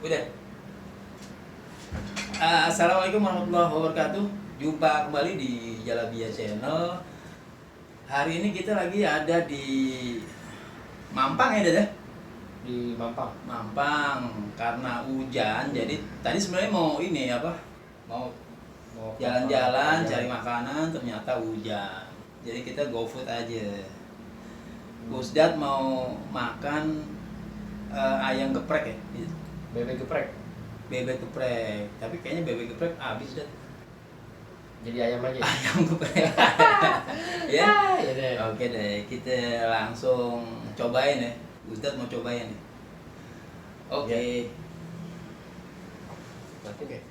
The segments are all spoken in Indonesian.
Udah. Assalamualaikum warahmatullahi wabarakatuh. Jumpa kembali di Jalabia Channel. Hari ini kita lagi ada di Mampang ya, Dada? Di Mampang. Mampang karena hujan. Jadi tadi sebenarnya mau ini apa? Mau jalan-jalan cari makanan, ternyata hujan. Jadi kita go food aja. Usdad mau makan ayam geprek ya? Bebek geprek. Bebek geprek, tapi kayaknya bebek geprek habis dah. Jadi ayam aja. Ayam geprek. Ya? Ya deh. Oke deh, kita langsung cobain ya. Ustadz mau cobain nih. Oke. Oke.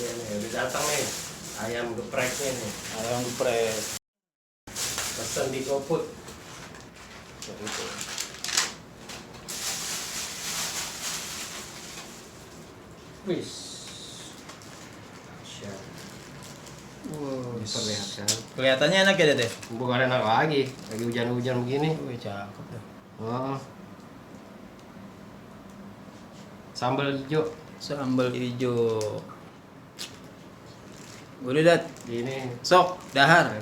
Ya nih, udah datang nih. Ayam gepreknya nih. Ayam geprek. Pesen di GoFood. Begitu. Wis. Asyik. Wow. Diperlihatkan. Kelihatannya enak ya, Dede? Bukan enak lagi hujan-hujan begini. Wih, cakep tuh. Oh. Sambal hijau. Sambal hijau. Udah, Dat. Ini Sok, dahar.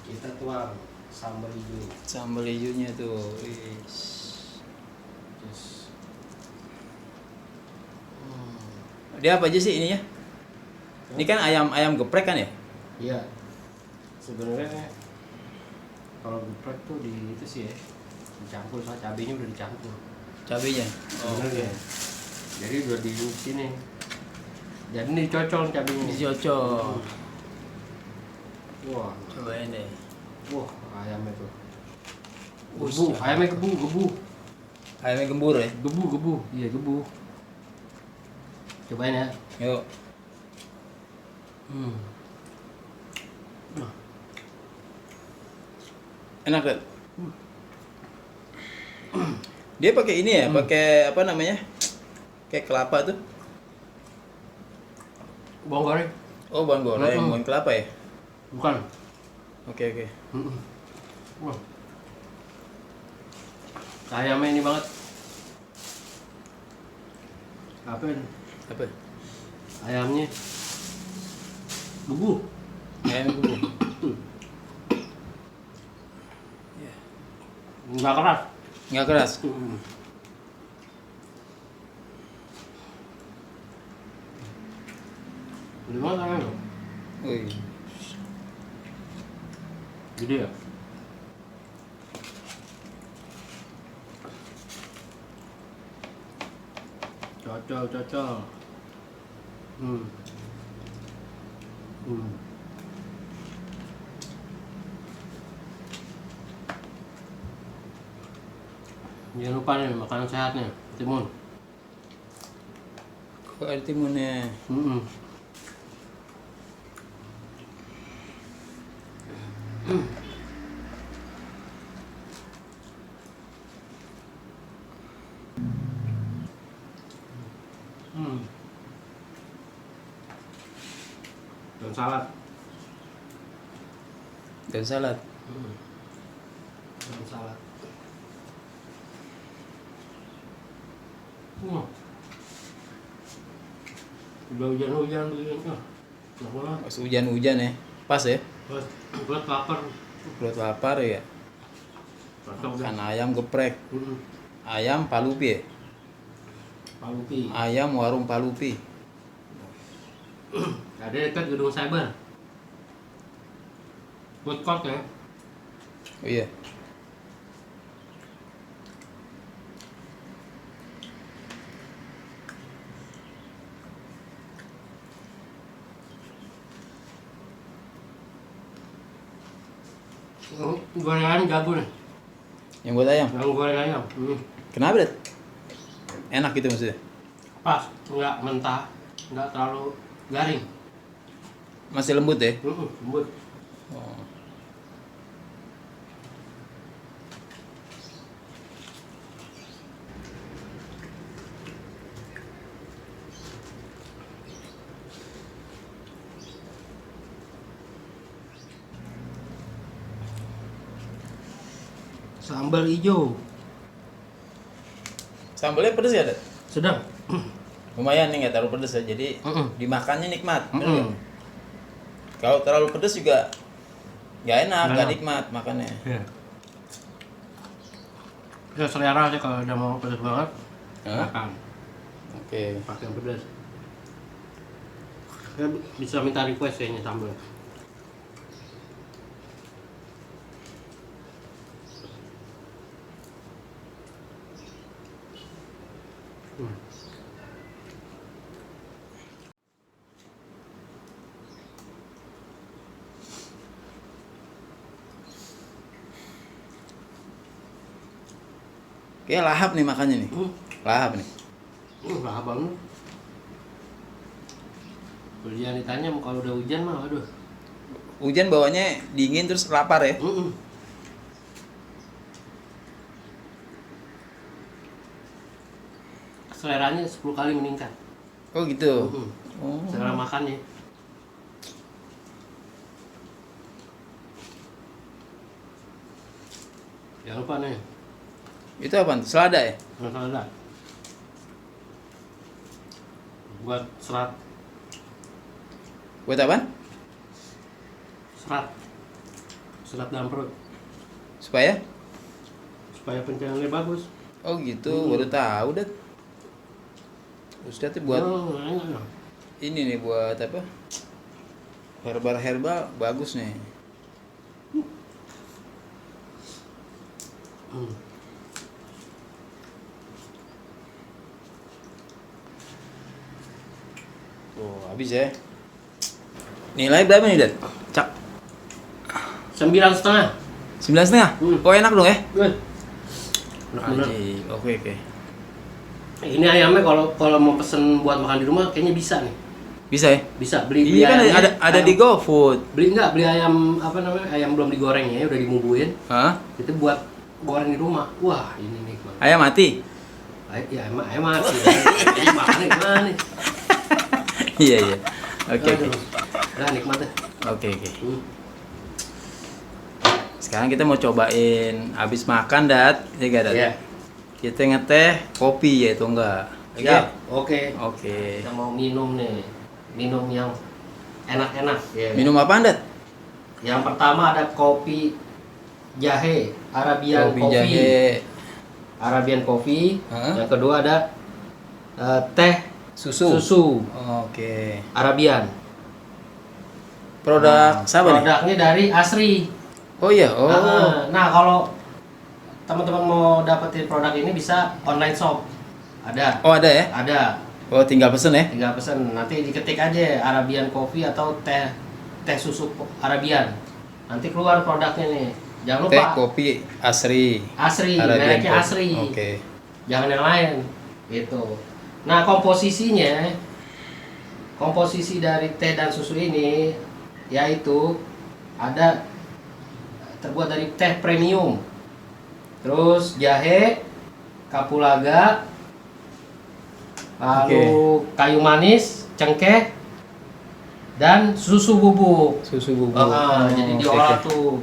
kita tuang sambal hijau. Sambal hijaunya tuh. Wih. Terus Dia apa aja sih ininya? Ini kan ayam geprek kan ya? iya. Sebenarnya kalau geprek tuh di itu sih ya, dicampur sama cabenya udah dicampur. Cabenya. Sebenarnya. Jadi udah di sini. Jadi ini dicocol cabenya. Dicocol. Wah, Cobain deh. wah ayamnya tuh. Wih, Gebu, ayamnya gebu. Ayamnya gembur ya? Gebu. Iya, gebu. Cobain ya. Yuk. Enak kan? Dia pakai ini ya, pakai apa namanya? Kayak kelapa tuh. Bawang goreng? Oh, bawang goreng, bawang kelapa ya? Bukan. Oke. Wah. Ayamnya ini banget. Apa ini? Apa? Ayamnya gebu. Ayam gembur. Nggak keras. Nggak keras. Gede banget ayamnya. Wih. Gede ya? Cocol. Jangan lupa nih makanan sehatnya, timun. Kok ada timunnya? Dan salad. Dan salad. Dan salad. Udah hujan-hujan begini. Enak banget. Pas hujan-hujan ya. Pas ya. Buat lapar. Perut lapar ya. Cocok Makan ayam geprek. Ayam Palupi ya. Palupi. Ayam warung Palupi. Ada dekat gedung cyber. Food court ya. Oh iya. Gorengan jago nih. Yang buat ayam. Yang goreng ayam. Kenapa, Det? Enak gitu maksudnya? Pas, nggak mentah, nggak terlalu garing. Masih lembut ya? Lembut. Oh. Sambal hijau. Sambalnya pedes ya, Dat? Sedang. Lumayan nih, nggak terlalu pedes ya. Jadi dimakannya nikmat. Bener nggak? Mm-mm. Kalau terlalu pedes juga nggak enak, Nggak nggak enak. nikmat makannya. Iya. Ya selera aja kalau udah mau pedas banget. Hah? Makan Oke. pakai yang pedas. Ya, bisa minta request kayaknya sambal. Kayak lahap nih makannya nih. Lahap nih. Lahap banget. Kalau jangan ditanya kalau udah hujan mah aduh. Hujan bawahnya dingin terus lapar ya. Seleranya 10 kali meningkat. Oh gitu. Oh. Selera makannya. Jangan lupa nih, Itu apa? Selada ya? selada. Buat serat, Buat apa? serat, serat dalam perut, Supaya? supaya pencernaannya bagus. Oh gitu, baru tahu Dat. Ustaz tuh buat Enak. ini nih, buat apa? Herbal bagus nih. Oh, habis ya. Nilai berapa nih, Dat? Cak. 9,5. 9,5? Oh, enak dong ya? Good. Enak bener. Anjing. Oke. Ini ayamnya kalau mau pesen buat makan di rumah kayaknya bisa nih. Bisa ya? Bisa beli Iya kan ayamnya, ada di GoFood. beli ayam apa namanya, ayam belum digoreng ya, udah dimumbuin. Hah? Itu buat goreng di rumah. Wah ini nikmat. Ayam mati? Ya ayam mati. Ini makannya gimana nih? Iya. Oke. Aduh. Udah nikmat deh. Oke. Sekarang kita mau cobain habis makan, Dat. Ya enggak, Dat? Iya. Kita ngeteh kopi ya itu enggak? Siap. Oke. Oke. Kita mau minum nih. Minum yang enak-enak ya. Minum apaan, Dat? Yang pertama ada kopi jahe, Arabian Kopi coffee. jahe. Arabian coffee. Hah? Yang kedua ada teh Susu. Oke. Arabian. Produk siapa nih? Produknya dari Asri. Oh iya. Oh. Nah, kalau teman-teman mau dapetin produk ini bisa online shop. Ada. Oh, ada ya? Ada. Oh, tinggal pesen ya? Tinggal pesen. Nanti diketik aja Arabian coffee atau teh susu Arabian. Nanti keluar produknya nih. Jangan Teh lupa kopi Asri. Asri, Arabian mereknya coffee. Asri. Oke. Jangan yang lain. Gitu. Nah, komposisi dari teh dan susu ini yaitu ada terbuat dari teh premium, terus jahe, kapulaga, lalu kayu manis, cengkeh, dan susu bubuk. Susu bubuk. Jadi oke, diolah oke. tuh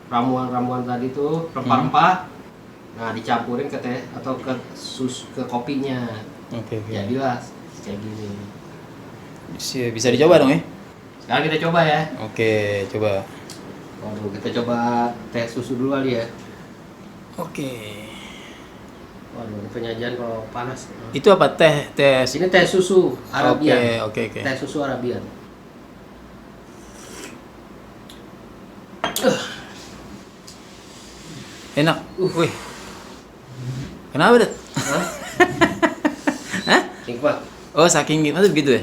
ramuan-ramuan tadi tuh, rempah-rempah. Nah, dicampurin ke teh atau ke kopinya. Oke. Jadilah kayak gini. Bisa dicoba dong ya? Sekarang kita coba ya. Oke, coba. Waduh, kita coba teh susu dulu kali ya. Oke. Waduh, ini penyajian kalau panas. Itu apa teh? Ini teh susu Arabian. Oke. Teh susu Arabian. Enak. Wih. Kenapa, Dat? Hah? Hah? Nikmat. Oh, saking gimana begitu ya?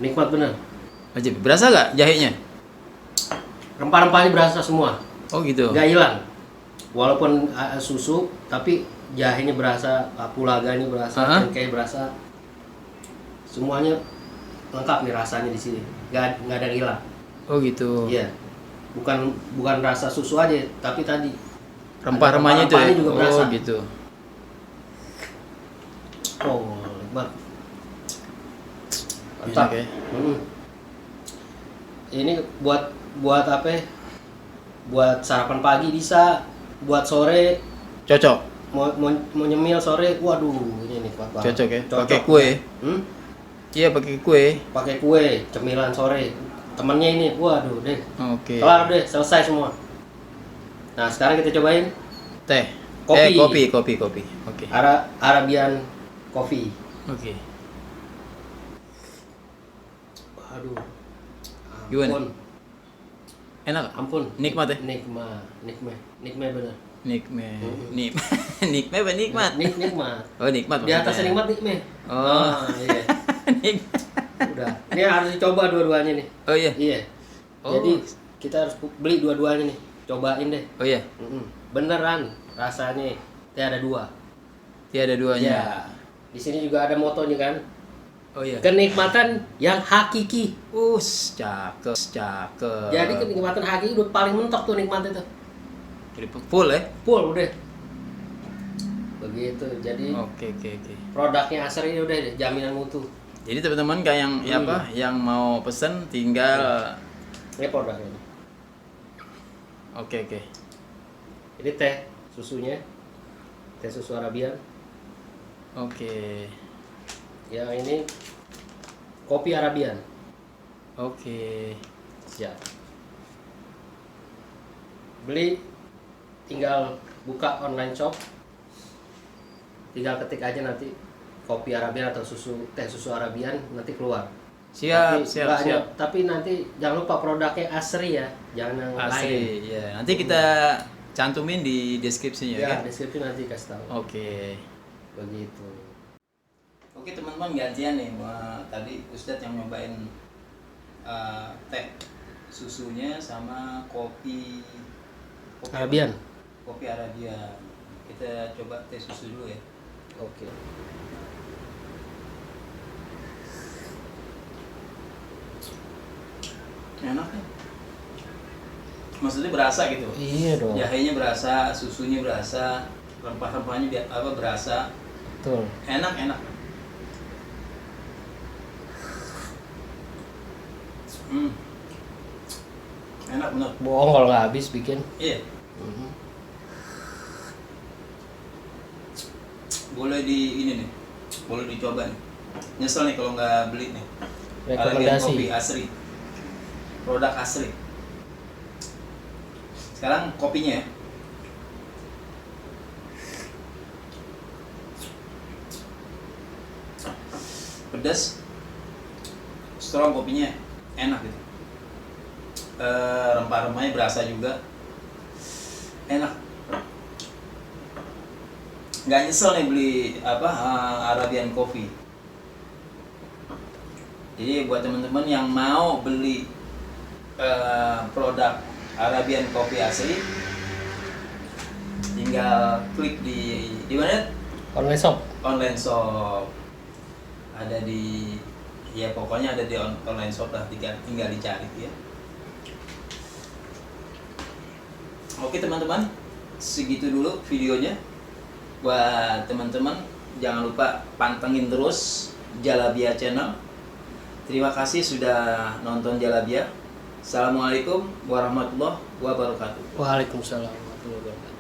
Nikmat bener. Wajib. Berasa gak jahenya? Rempah-rempahnya berasa semua. Oh gitu. Nggak hilang. Walaupun susu, tapi jahenya berasa, kapulaganya berasa, cengkeh berasa. Semuanya lengkap nih rasanya di sini. Nggak ada yang hilang. Oh gitu. Iya. Bukan rasa susu aja, tapi tadi Rempah-rempahnya itu ya? rempah-rempahnya juga berasa. Oh gitu. Oh, nikmat. Mantap. Enak ya? Ini buat apa ya? Buat sarapan pagi bisa, buat sore Cocok. mau nyemil sore, waduh ini nikmat banget. Cocok ya. Pakai kue. Iya, pakai kue. Pakai kue, cemilan sore. Temennya ini, waduh deh. Oke. Kelar deh, selesai semua. Nah, sekarang kita cobain Teh. Kopi. Kopi. Oke. Arabian coffee. Oke. Aduh. Gimana? Ampun. Enak? Ampun. Nikmat ya? Nikmat bener. Nikmat. Nikmat apa nikmat? Nikmat. Oh, nikmat. Di atas maksudnya. nikmat nikmat. Oh. Iya. Nikmat. Udah. Ini harus dicoba dua-duanya nih. Oh iya. Iya. Oh. Jadi kita harus beli dua-duanya nih. Cobain deh. Oh iya. Beneran rasanya tiada dua. Tiada duanya. Ya. Di sini juga ada motonya kan. Oh iya. Kenikmatan yang hakiki. Cakep. Jadi kenikmatan hakiki udah paling mentok tuh nikmat itu. Jadi full ya? Full udah. Begitu. Jadi Oke. produknya Asri udah deh, jaminan mutu. Jadi teman-teman kayak yang yang mau pesen tinggal Ini produknya. Oke. Ini teh susunya. Teh susu Arabian. Oke. Yang ini kopi Arabian. Oke. Siap. Beli tinggal buka online shop. Tinggal ketik aja nanti kopi Arabian atau teh susu Arabian nanti keluar. Siap. Tapi nanti jangan lupa produknya Asri ya, jangan yang lain. Asli, ya. Nanti kita cantumin di deskripsinya Ya, kan? deskripsi nanti kasih tahu. Oke. Begitu. Oke teman-teman, gantian nih. Tadi Ustadz yang nyobain teh susunya sama kopi Arabian. Kopi Arabian. Kita coba teh susu dulu ya. Oke. Enak ya. Maksudnya berasa gitu. Iya dong. Jahenya berasa, susunya berasa, rempah-rempahnya berasa. Betul. Enak. Enak bener. Bohong kalau nggak habis bikin. Iya. Boleh ini nih. Boleh dicoba nih. Nyesel nih kalau nggak beli nih. Arabian Rekomendasi. Kopi Asri. Produk Asri. Sekarang kopinya ya. Pedas. Strong kopinya enak gitu. Rempah-rempahnya berasa juga. Enak. Nggak nyesel nih beli Arabian Coffee. Jadi buat teman-teman yang mau beli produk Arabian Coffee Asri, tinggal klik di mana? Online shop. Online shop. Ada di pokoknya ada di online shop lah, tinggal dicari ya. Oke teman-teman, segitu dulu videonya. Buat teman-teman jangan lupa pantengin terus Jalabia Channel. Terima kasih sudah nonton Jalabia. Assalamualaikum warahmatullahi wabarakatuh. Waalaikumsalam warahmatullahi wabarakatuh.